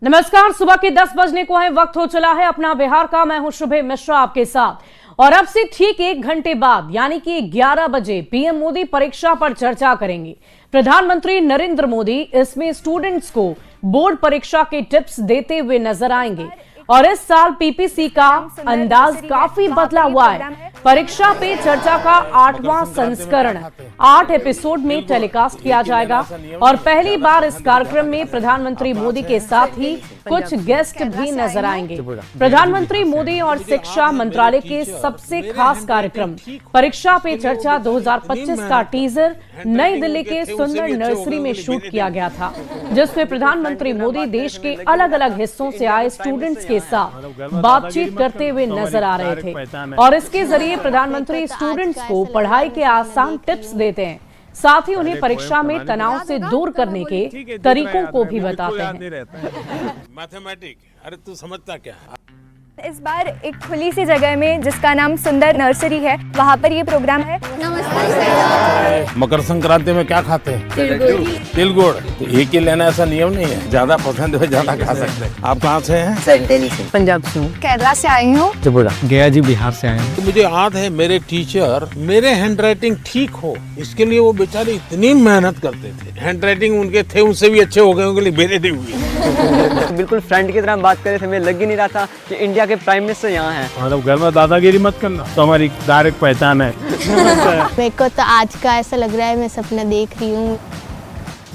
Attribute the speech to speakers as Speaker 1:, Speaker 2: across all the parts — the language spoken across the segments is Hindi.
Speaker 1: नमस्कार, सुबह के 10 बजने को है, वक्त हो चला है अपना बिहार का। मैं हूं शुभे मिश्रा आपके साथ और अब से ठीक 1 घंटे बाद यानी कि 11 बजे पीएम मोदी परीक्षा पर चर्चा करेंगे। प्रधानमंत्री नरेंद्र मोदी इसमें स्टूडेंट्स को बोर्ड परीक्षा के टिप्स देते हुए नजर आएंगे और इस साल पीपीसी का अंदाज काफी बदला हुआ है। परीक्षा पे चर्चा का 8वां संस्करण 8 एपिसोड में टेलीकास्ट किया जाएगा और पहली बार इस कार्यक्रम में प्रधानमंत्री मोदी के साथ ही कुछ गेस्ट भी नजर आएंगे। प्रधानमंत्री मोदी और शिक्षा मंत्रालय के सबसे खास कार्यक्रम परीक्षा पे चर्चा 2025 का टीजर नई दिल्ली के सुंदर नर्सरी में शूट किया गया था, जिसमें प्रधानमंत्री मोदी देश के अलग अलग हिस्सों से आए स्टूडेंट्स के साथ बातचीत करते हुए नजर आ रहे थे और इसके जरिए प्रधानमंत्री स्टूडेंट्स को पढ़ाई के आसान टिप्स देते हैं, साथ ही उन्हें परीक्षा में तनाव से दूर करने के तरीकों को भी बताते हैं।
Speaker 2: मैथमेटिक्स, अरे तू समझता क्या?
Speaker 3: इस बार एक खुली सी जगह में जिसका नाम सुंदर नर्सरी है, वहाँ पर ये प्रोग्राम है।
Speaker 2: मकर संक्रांति में क्या खाते हैं? तिल गुड़। तो एक ही लेना ऐसा नियम नहीं है, ज्यादा पसंद है ज्यादा खा सकते हैं। आप कहाँ से हैं?
Speaker 4: दिल्ली से। पंजाब से हूँ।
Speaker 3: केरला से आई हूँ।
Speaker 4: त्रिपुरा। गया जी बिहार से आए हैं।
Speaker 2: तो मुझे याद है मेरे टीचर मेरे हैंडराइटिंग ठीक हो इसके लिए वो बेचारे इतनी मेहनत करते थे। हैंडराइटिंग उनके थे उनसे भी अच्छे हो गए, उनके लिए मेरे नहीं हुए।
Speaker 4: बिल्कुल फ्रेंड की तरह बात कर रहे थे, हमें लग ही नहीं रहा था कि इंडिया के प्राइम मिनिस्टर यहाँ हैं।
Speaker 5: मतलब घर में दादागिरी मत करना, तो हमारी डायरेक्ट पहचान है।
Speaker 6: मेरे को तो आज का ऐसा लग रहा है मैं सपना देख रही हूँ।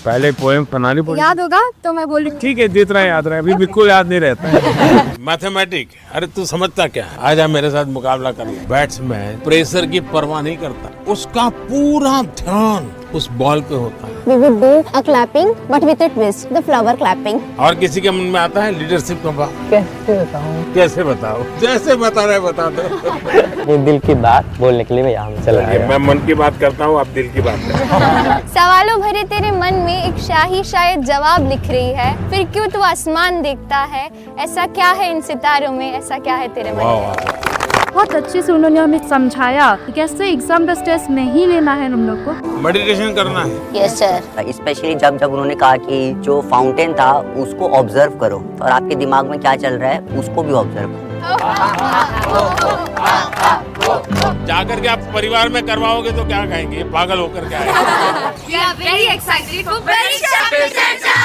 Speaker 5: पहले पोएम बनानी पड़ी।
Speaker 3: याद होगा तो मैं बोल रही।
Speaker 5: ठीक है, जितना याद रहे, अभी बिल्कुल याद नहीं रहता।
Speaker 2: मैथमेटिक्स, अरे तू समझता क्या? आजा मेरे साथ मुकाबला कर ले। बैट्समैन प्रेशर की परवाह नहीं करता, उसका पूरा ध्यान उस बॉल पे होता है।
Speaker 6: We would do a clapping, but with a twist, the flower clapping.
Speaker 2: और किसी के मन में आता है लीडरशिप का भाव?
Speaker 4: कैसे बताऊँ?
Speaker 2: कैसे बताओ? जैसे बता रहे बता दो।
Speaker 4: दिल की बात बोलने के लिए मैं यहाँ चला आया।
Speaker 2: मैं मन की बात करता हूँ, आप दिल की बात करें।
Speaker 3: सवालों भरे तेरे मन में एक शाही शायद जवाब लिख रही है, फिर क्यों तू आसमान देखता है? ऐसा क्या है इन सितारों में, ऐसा क्या है तेरे मन में?
Speaker 7: बहुत अच्छे से उन्होंने हमें समझाया कि कैसे एग्जाम का स्ट्रेस नहीं लेना है हम लोग को।
Speaker 2: मेडिटेशन करना है।
Speaker 6: Yes sir.
Speaker 4: स्पेशली जब उन्होंने कहा कि जो फाउंटेन था उसको ऑब्जर्व करो और आपके दिमाग में क्या चल रहा है उसको भी ऑब्जर्व करो।
Speaker 2: जाकर के आप परिवार में करवाओगे तो क्या कहेंगे? पागल होकर के आए।
Speaker 3: We are very excited for परीक्षा पे चर्चा।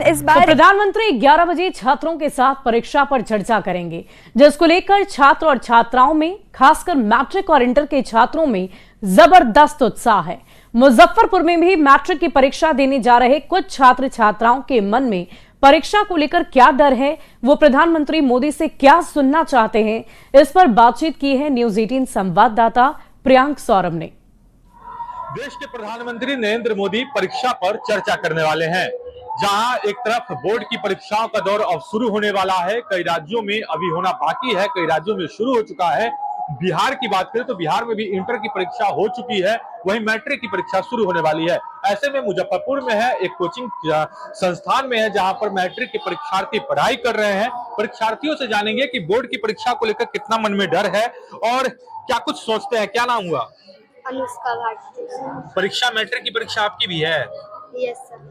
Speaker 3: इस बार
Speaker 1: तो प्रधानमंत्री 11 बजे छात्रों के साथ परीक्षा पर चर्चा करेंगे, जिसको लेकर छात्र और छात्राओं में, खासकर मैट्रिक और इंटर के छात्रों में जबरदस्त उत्साह है। मुजफ्फरपुर में भी मैट्रिक की परीक्षा देने जा रहे कुछ छात्र छात्राओं के मन में परीक्षा को लेकर क्या डर है, वो प्रधानमंत्री मोदी से क्या सुनना चाहते हैं, इस पर बातचीत की है न्यूज 18 संवाददाता प्रियांक सौरभ ने।
Speaker 8: देश के प्रधानमंत्री नरेंद्र मोदी परीक्षा पर चर्चा करने वाले हैं। जहां एक तरफ बोर्ड की परीक्षाओं का दौर अब शुरू होने वाला है, कई राज्यों में अभी होना बाकी है, कई राज्यों में शुरू हो चुका है। बिहार की बात करें तो बिहार में भी इंटर की परीक्षा हो चुकी है, वहीं मैट्रिक की परीक्षा शुरू होने वाली है। ऐसे में मुजफ्फरपुर में है एक कोचिंग संस्थान में है जहां पर मैट्रिक के परीक्षार्थी पढ़ाई कर रहे हैं। परीक्षार्थियों से जानेंगे कि बोर्ड की परीक्षा को लेकर कितना मन में डर है और क्या कुछ सोचते हैं। क्या नाम हुआ?
Speaker 6: अनुष्का भारती।
Speaker 8: परीक्षा मैट्रिक की परीक्षा आपकी भी है?
Speaker 6: Yes sir.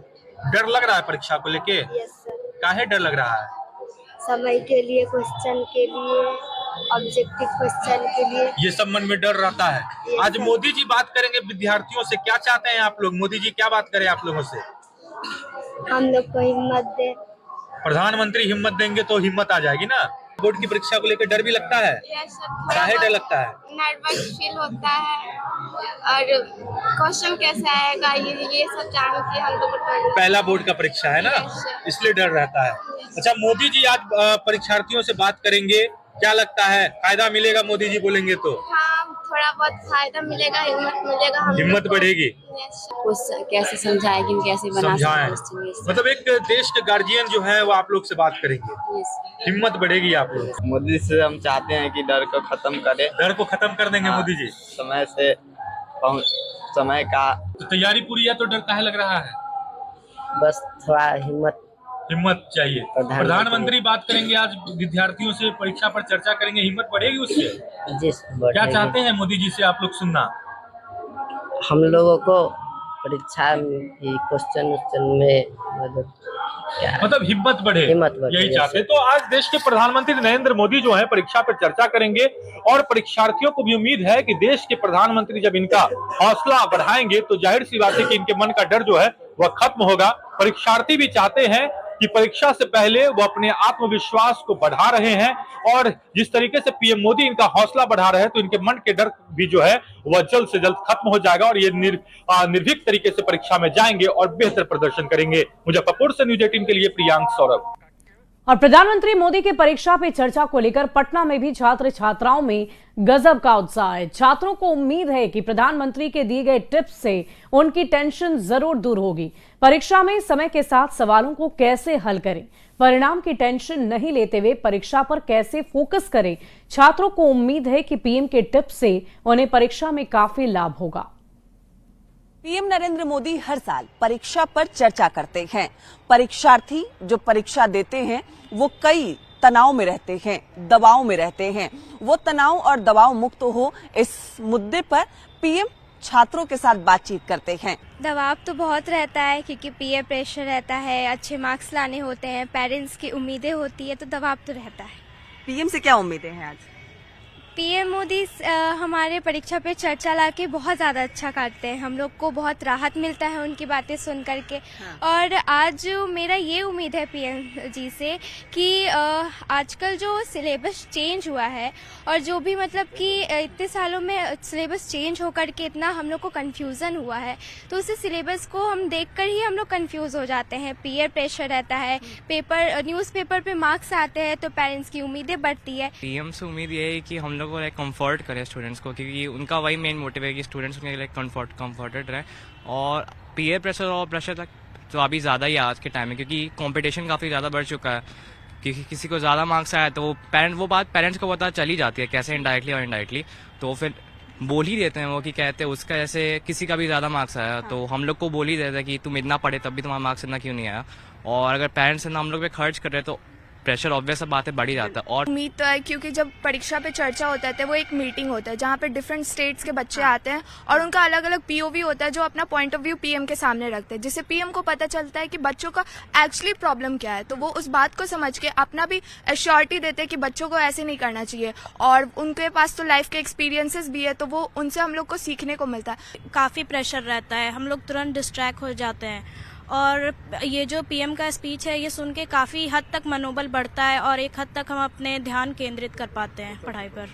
Speaker 8: डर लग रहा है परीक्षा को लेके?
Speaker 6: Yes sir.
Speaker 8: काहे डर लग रहा है?
Speaker 6: समय के लिए, क्वेश्चन के लिए, ऑब्जेक्टिव क्वेश्चन के लिए,
Speaker 8: ये सब मन में डर रहता है। आज मोदी जी बात करेंगे विद्यार्थियों से, क्या चाहते हैं आप लोग? मोदी जी क्या बात करें आप लोगों से?
Speaker 6: हम लोग को हिम्मत दे।
Speaker 8: प्रधानमंत्री हिम्मत देंगे तो हिम्मत आ जाएगी ना। बोर्ड की परीक्षा को लेकर डर भी लगता है? काहे डर लगता है?
Speaker 9: नर्वस फील होता है और क्वेश्चन कैसा आएगा ये सब जान के हम लोग
Speaker 8: पहला बोर्ड का परीक्षा है ना, इसलिए डर रहता है। अच्छा, मोदी जी आज परीक्षार्थियों से बात करेंगे, क्या लगता है फायदा मिलेगा मोदी जी बोलेंगे तो?
Speaker 9: हाँ, थोड़ा बहुत फायदा मिलेगा, हिम्मत मिलेगा,
Speaker 8: हिम्मत बढ़ेगी।
Speaker 7: कैसे समझाएंगे, कैसे
Speaker 8: समझाएं, मतलब एक देश के गार्जियन जो है वो आप लोग से बात करेंगे, हिम्मत बढ़ेगी आप लोग।
Speaker 4: मोदी से हम चाहते हैं कि डर को खत्म करे।
Speaker 8: डर को खत्म कर देंगे मोदी जी
Speaker 4: समय से समय का।
Speaker 8: तो तैयारी पूरी है तो डर काहे लग रहा है?
Speaker 4: बस थोड़ा
Speaker 8: हिम्मत चाहिए। प्रधानमंत्री बात करेंगे आज विद्यार्थियों से, परीक्षा पर चर्चा करेंगे, हिम्मत बढ़ेगी उससे? क्या चाहते हैं मोदी जी से आप लोग सुनना?
Speaker 6: हम लोगों को परीक्षा में क्वेश्चन में
Speaker 8: मतलब हिम्मत बढ़े, यही चाहते। तो आज देश के प्रधानमंत्री नरेंद्र मोदी जो है परीक्षा पर चर्चा करेंगे और परीक्षार्थियों को भी उम्मीद है कि देश के प्रधानमंत्री जब इनका हौसला बढ़ाएंगे तो जाहिर सी बात है कि इनके मन का डर जो है वह खत्म होगा। परीक्षार्थी भी चाहते हैं कि परीक्षा से पहले वो अपने आत्मविश्वास को बढ़ा रहे हैं और जिस तरीके से पीएम मोदी इनका हौसला बढ़ा रहे हैं तो इनके मन के डर भी जो है वह जल्द से जल्द खत्म हो जाएगा और ये निर्भीक तरीके से परीक्षा में जाएंगे और बेहतर प्रदर्शन करेंगे। मुजफ्फरपुर से न्यूज 18 के लिए प्रियांक सौरभ।
Speaker 1: और प्रधानमंत्री मोदी के परीक्षा पे चर्चा को लेकर पटना में भी छात्र छात्राओं में गजब का उत्साह है। छात्रों को उम्मीद है कि प्रधानमंत्री के दिए गए टिप्स से उनकी टेंशन जरूर दूर होगी। परीक्षा में समय के साथ सवालों को कैसे हल करें, परिणाम की टेंशन नहीं लेते हुए परीक्षा पर कैसे फोकस करें, छात्रों को उम्मीद है कि पीएम के टिप्स से उन्हें परीक्षा में काफी लाभ होगा।
Speaker 10: पीएम नरेंद्र मोदी हर साल परीक्षा पर चर्चा करते हैं। परीक्षार्थी जो परीक्षा देते हैं वो कई तनाव में रहते हैं, दबाव में रहते हैं। वो तनाव और दबाव मुक्त हो इस मुद्दे पर पीएम छात्रों के साथ बातचीत करते हैं।
Speaker 3: दबाव तो बहुत रहता है क्योंकि पीयर प्रेशर रहता है, अच्छे मार्क्स लाने होते हैं, पेरेंट्स की उम्मीदें होती है, तो दबाव तो रहता है।
Speaker 10: पीएम से क्या उम्मीदें हैं आज?
Speaker 3: पीएम मोदी हमारे परीक्षा पे चर्चा लाके बहुत ज़्यादा अच्छा करते हैं। हम लोग को बहुत राहत मिलता है उनकी बातें सुन करके। और आज मेरा ये उम्मीद है पीएम जी से कि आजकल जो सिलेबस चेंज हुआ है और जो भी मतलब कि इतने सालों में सिलेबस चेंज होकर के इतना हम लोग को कन्फ्यूज़न हुआ है, तो उस सिलेबस को हम देखकर ही हम लोग कन्फ्यूज़ हो जाते हैं। पीयर प्रेशर रहता है, न्यूज़पेपर पे मार्क्स आते हैं तो पेरेंट्स की उम्मीदें बढ़ती है।
Speaker 11: पीएम से उम्मीद ये है कि हम लोग को लाइक कंफर्ट करे स्टूडेंट्स को, क्योंकि उनका वही मेन मोटिव है कि स्टूडेंट्स उनके लाइक कंफर्टेड रहे। और पीयर प्रेशर और प्रेशर तक तो अभी ज़्यादा ही है आज के टाइम में, क्योंकि कंपटीशन काफ़ी ज़्यादा बढ़ चुका है। क्योंकि किसी को ज़्यादा मार्क्स आया तो वो बात पेरेंट्स को पता चली जाती है, कैसे इनडायरेक्टली और इनडायरेक्टली, तो फिर बोल ही देते हैं वो कि कहते हैं उसका जैसे किसी का भी ज़्यादा मार्क्स आया तो हम लोग को बोल ही देते हैं कि तुम इतना पढ़े तब भी तुम्हारा मार्क्स इतना क्यों नहीं आया। और अगर पेरेंट्स इतना हम लोग पे खर्च कर रहे तो प्रेशर ऑब्वियस बात है बढ़ ही जाता है। और
Speaker 9: उम्मीद तो है क्योंकि जब परीक्षा पे चर्चा होता है तो वो एक मीटिंग होता है जहाँ पे डिफरेंट स्टेट्स के बच्चे आते हैं और उनका अलग अलग पीओवी होता है जो अपना पॉइंट ऑफ व्यू पीएम के सामने रखते हैं, जिससे पीएम को पता चलता है कि बच्चों का एक्चुअली प्रॉब्लम क्या है। तो वो उस बात को समझ के अपना भी एश्योरिटी देते हैं कि बच्चों को ऐसे नहीं करना चाहिए और उनके पास तो लाइफ के एक्सपीरियंसेस भी है, तो वो उनसे हम लोग को सीखने को मिलता है।
Speaker 12: काफ़ी प्रेशर रहता है, हम लोग तुरंत डिस्ट्रैक्ट हो जाते हैं और ये जो पीएम का स्पीच है ये सुन के काफ़ी हद तक मनोबल बढ़ता है और एक हद तक हम अपने ध्यान केंद्रित कर पाते हैं पढ़ाई पर।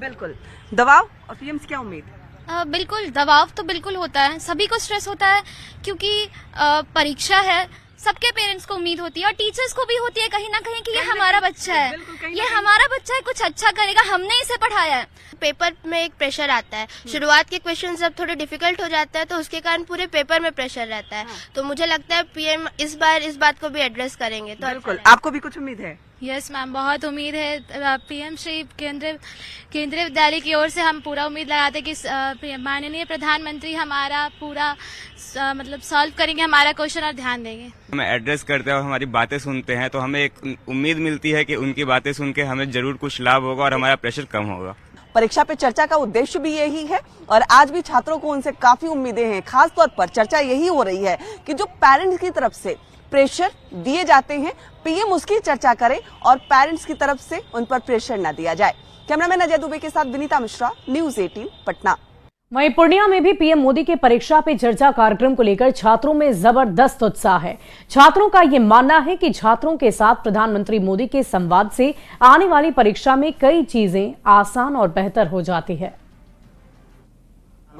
Speaker 10: बिल्कुल। दबाव और पीएम से क्या उम्मीद?
Speaker 3: बिल्कुल दबाव तो बिल्कुल होता है, सभी को स्ट्रेस होता है क्योंकि परीक्षा है, सबके पेरेंट्स को उम्मीद होती है और टीचर्स को भी होती है कहीं ना कहीं कि ये हमारा बच्चा है, ये हमारा बच्चा है, कुछ अच्छा करेगा, हमने इसे पढ़ाया है।
Speaker 9: पेपर में एक प्रेशर आता है, शुरुआत के क्वेश्चन जब थोड़े डिफिकल्ट हो जाता है तो उसके कारण पूरे पेपर में प्रेशर रहता है। तो मुझे लगता है पीएम इस बार इस बात को भी एड्रेस करेंगे। तो
Speaker 10: बिल्कुल। आपको भी कुछ उम्मीद है?
Speaker 12: यस मैम, बहुत उम्मीद है। पीएम श्री केंद्रीय विद्यालय की ओर से हम पूरा उम्मीद लगाते कि माननीय प्रधानमंत्री हमारा पूरा मतलब सॉल्व करेंगे हमारा क्वेश्चन और ध्यान देंगे।
Speaker 11: हम एड्रेस करते हैं और हमारी बातें सुनते हैं तो हमें एक उम्मीद मिलती है कि उनकी बातें सुन के हमें जरूर कुछ लाभ होगा और हमारा प्रेशर कम होगा।
Speaker 10: परीक्षा पे चर्चा का उद्देश्य भी यही है और आज भी छात्रों को उनसे काफी उम्मीदें हैं। खास तौर पर चर्चा यही हो रही है कि जो पेरेंट्स की तरफ से प्रेशर दिए जाते हैं पीएम उसकी चर्चा करें और पेरेंट्स की तरफ से उन पर प्रेशर न दिया जाए। कैमरामैन अजय दुबे के साथ विनीता मिश्रा, न्यूज 18 पटना।
Speaker 1: वहीं पूर्णिया में भी पीएम मोदी के परीक्षा पे चर्चा कार्यक्रम को लेकर छात्रों में जबरदस्त उत्साह है। छात्रों का ये मानना है कि छात्रों के साथ प्रधानमंत्री मोदी के संवाद से आने वाली परीक्षा में कई चीजें आसान और बेहतर हो जाती है।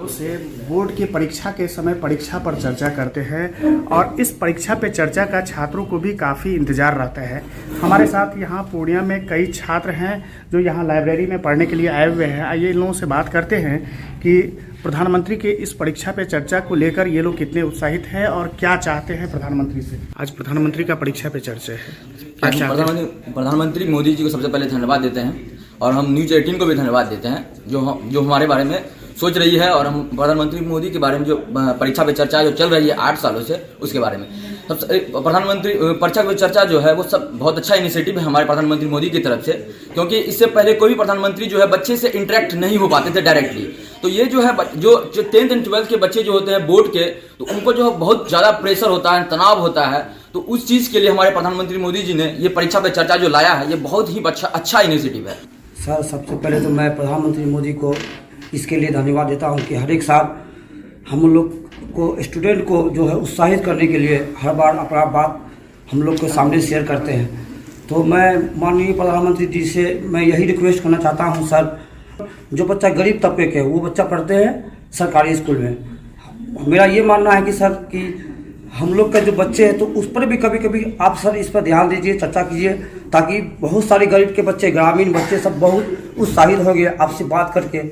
Speaker 13: से बोर्ड की परीक्षा के समय परीक्षा पर चर्चा करते हैं और इस परीक्षा पे चर्चा का छात्रों को भी काफ़ी इंतजार रहता है। हमारे साथ यहाँ पूर्णिया में कई छात्र हैं जो यहाँ लाइब्रेरी में पढ़ने के लिए आए हुए हैं। आइए इन लोगों से बात करते हैं कि प्रधानमंत्री के इस परीक्षा पे चर्चा को लेकर ये लोग कितने उत्साहित हैं और क्या चाहते हैं प्रधानमंत्री से। आज प्रधानमंत्री का परीक्षा पे चर्चा है,
Speaker 14: प्रधानमंत्री मोदी जी को सबसे पहले धन्यवाद देते हैं और हम न्यूज 18 को भी धन्यवाद देते हैं जो हमारे बारे में सोच रही है और हम प्रधानमंत्री मोदी के बारे में जो परीक्षा पे चर्चा जो चल रही है 8 सालों से उसके बारे में। प्रधानमंत्री परीक्षा पे चर्चा जो है वो सब बहुत अच्छा इनिशिएटिव है हमारे प्रधानमंत्री मोदी की तरफ से, क्योंकि इससे पहले कोई भी प्रधानमंत्री जो है बच्चे से इंटरेक्ट नहीं हो पाते थे डायरेक्टली। तो ये जो है जो 10th एंड 12th के बच्चे जो होते हैं बोर्ड के, तो उनको जो है बहुत ज़्यादा प्रेशर होता है, तनाव होता है। तो उस चीज़ के लिए हमारे प्रधानमंत्री मोदी जी ने ये परीक्षा पे चर्चा जो लाया है, ये बहुत ही अच्छा इनिशिएटिव है।
Speaker 15: सर, सबसे पहले तो मैं प्रधानमंत्री मोदी को इसके लिए धन्यवाद देता हूं कि हर एक साल हम लोग को स्टूडेंट को जो है उत्साहित करने के लिए हर बार अपना बात हम लोग के सामने शेयर करते हैं। तो मैं माननीय प्रधानमंत्री जी से मैं यही रिक्वेस्ट करना चाहता हूं सर, जो बच्चा गरीब तबके के वो बच्चा पढ़ते हैं सरकारी स्कूल में, मेरा ये मानना है कि सर कि हम लोग का जो बच्चे हैं तो उस पर भी कभी कभी आप सर इस पर ध्यान दीजिए, चर्चा कीजिए, ताकि बहुत सारे गरीब के बच्चे, ग्रामीण बच्चे सब बहुत उत्साहित हो गए आपसे बात करके।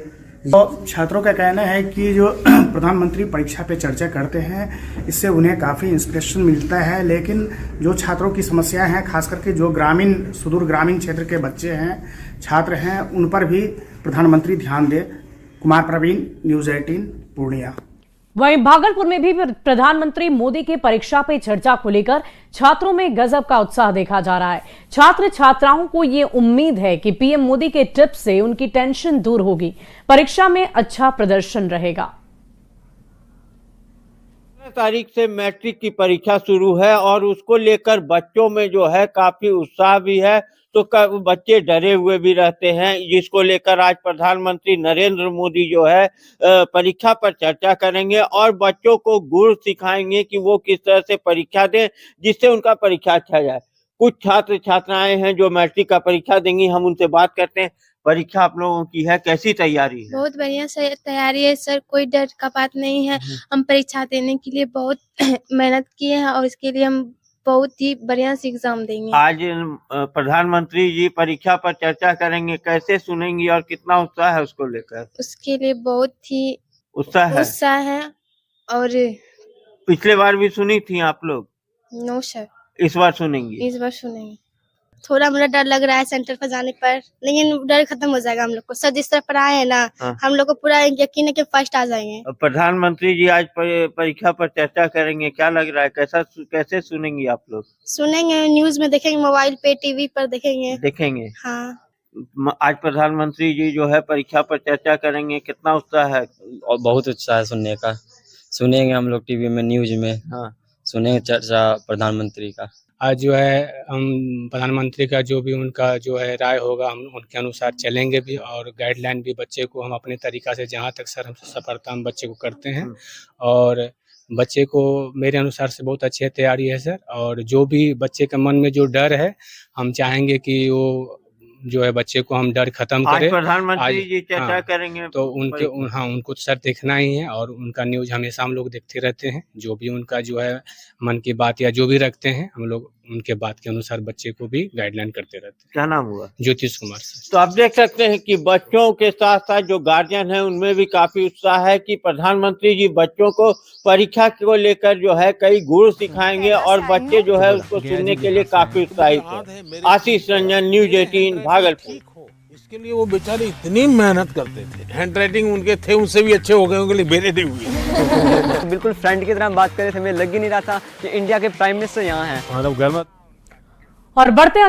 Speaker 13: तो छात्रों का कहना है कि जो प्रधानमंत्री परीक्षा पे चर्चा करते हैं इससे उन्हें काफ़ी इंस्पिरेशन मिलता है, लेकिन जो छात्रों की समस्याएं हैं, खास करके जो सुदूर ग्रामीण क्षेत्र के बच्चे हैं, छात्र हैं, उन पर भी प्रधानमंत्री ध्यान दे। कुमार प्रवीण, न्यूज़ 18 पूर्णिया।
Speaker 1: वहीं भागलपुर में भी प्रधानमंत्री मोदी के परीक्षा पे चर्चा को लेकर छात्रों में गजब का उत्साह देखा जा रहा है। छात्र छात्राओं को ये उम्मीद है कि पीएम मोदी के टिप्स से उनकी टेंशन दूर होगी, परीक्षा में अच्छा प्रदर्शन रहेगा।
Speaker 16: तारीख से मैट्रिक की परीक्षा शुरू है और उसको लेकर बच्चों में जो है काफी उत्साह भी है, तो बच्चे डरे हुए भी रहते हैं, जिसको लेकर आज प्रधानमंत्री नरेंद्र मोदी जो है परीक्षा पर चर्चा करेंगे और बच्चों को गुर सिखाएंगे कि वो किस तरह से परीक्षा दें जिससे उनका परीक्षा अच्छा जाए। कुछ छात्र छात्राएं हैं जो मैट्रिक का परीक्षा देंगी, हम उनसे बात करते हैं। परीक्षा आप लोगों की है, कैसी तैयारी है?
Speaker 17: बहुत बढ़िया तैयारी है सर, कोई डर का बात नहीं है। हम परीक्षा देने के लिए बहुत मेहनत किए हैं और इसके लिए हम बहुत ही बढ़िया से एग्जाम देंगे। आज
Speaker 16: प्रधानमंत्री जी परीक्षा पर चर्चा करेंगे, कैसे सुनेंगी और कितना उत्साह है उसको लेकर?
Speaker 17: उसके लिए बहुत ही
Speaker 16: उत्साह
Speaker 17: है। और
Speaker 16: पिछले बार भी सुनी थी आप लोग?
Speaker 17: नो सर,
Speaker 16: इस बार सुनेंगी?
Speaker 17: इस बार सुनेंगे। थोड़ा मुझे डर लग रहा है सेंटर पर जाने पर, लेकिन डर खत्म हो जाएगा हम लोग को। सर जिस तरह पढ़ाए हैं ना, हम लोग को पूरा यकीन है कि फर्स्ट आ जाएंगे।
Speaker 16: प्रधानमंत्री जी आज परीक्षा पर चर्चा करेंगे, क्या लग रहा है, कैसे सुनेंगी आप लोग?
Speaker 17: सुनेंगे, न्यूज में देखेंगे, मोबाइल पे, टीवी पर देखेंगे।
Speaker 16: हाँ। आज प्रधानमंत्री जी जो है परीक्षा पर चर्चा करेंगे, कितना उत्साह है?
Speaker 18: और बहुत उत्साह है सुनने का। सुनेंगे हम लोग टीवी में, न्यूज में। हाँ, सुनेंगे चर्चा प्रधानमंत्री का।
Speaker 5: आज जो है हम प्रधानमंत्री का जो भी उनका जो है राय होगा, हम उनके अनुसार चलेंगे भी और गाइडलाइन भी बच्चे को हम अपने तरीका से जहाँ तक सर हम सफलता हम बच्चे को करते हैं। और बच्चे को मेरे अनुसार से बहुत अच्छी तैयारी है सर, और जो भी बच्चे के मन में जो डर है, हम चाहेंगे कि वो जो है बच्चे को हम डर खत्म करें।
Speaker 16: प्रधानमंत्री जी चर्चा करेंगे
Speaker 5: तो उनको सर देखना ही है और उनका न्यूज हमेशा हम लोग देखते रहते हैं। जो भी उनका जो है मन की बात या जो भी रखते हैं, हम लोग उनके बात के अनुसार बच्चे को भी गाइडलाइन करते रहते हैं।
Speaker 16: क्या नाम हुआ?
Speaker 5: ज्योतिष कुमार सर।
Speaker 16: तो आप देख सकते हैं कि बच्चों के साथ साथ जो गार्जियन है उनमें भी काफी उत्साह है कि प्रधानमंत्री जी बच्चों को परीक्षा को लेकर जो है कई गुर सिखाएंगे और बच्चे जो है उसको सुनने के लिए काफी उत्साहित है। आशीष रंजन, न्यूज़ 18 भागलपुर।
Speaker 2: इसके लिए वो बेचारे इतनी मेहनत करते थे, हैंड राइटिंग उनके थे उनसे भी अच्छे हो गए, उनके लिए मेरे नहीं हुए।
Speaker 19: बिल्कुल फ्रेंड की तरह बात कर रहे थे, हमें लग ही नहीं रहा था कि इंडिया के प्राइम मिनिस्टर यहाँ हैं।
Speaker 1: और बढ़ते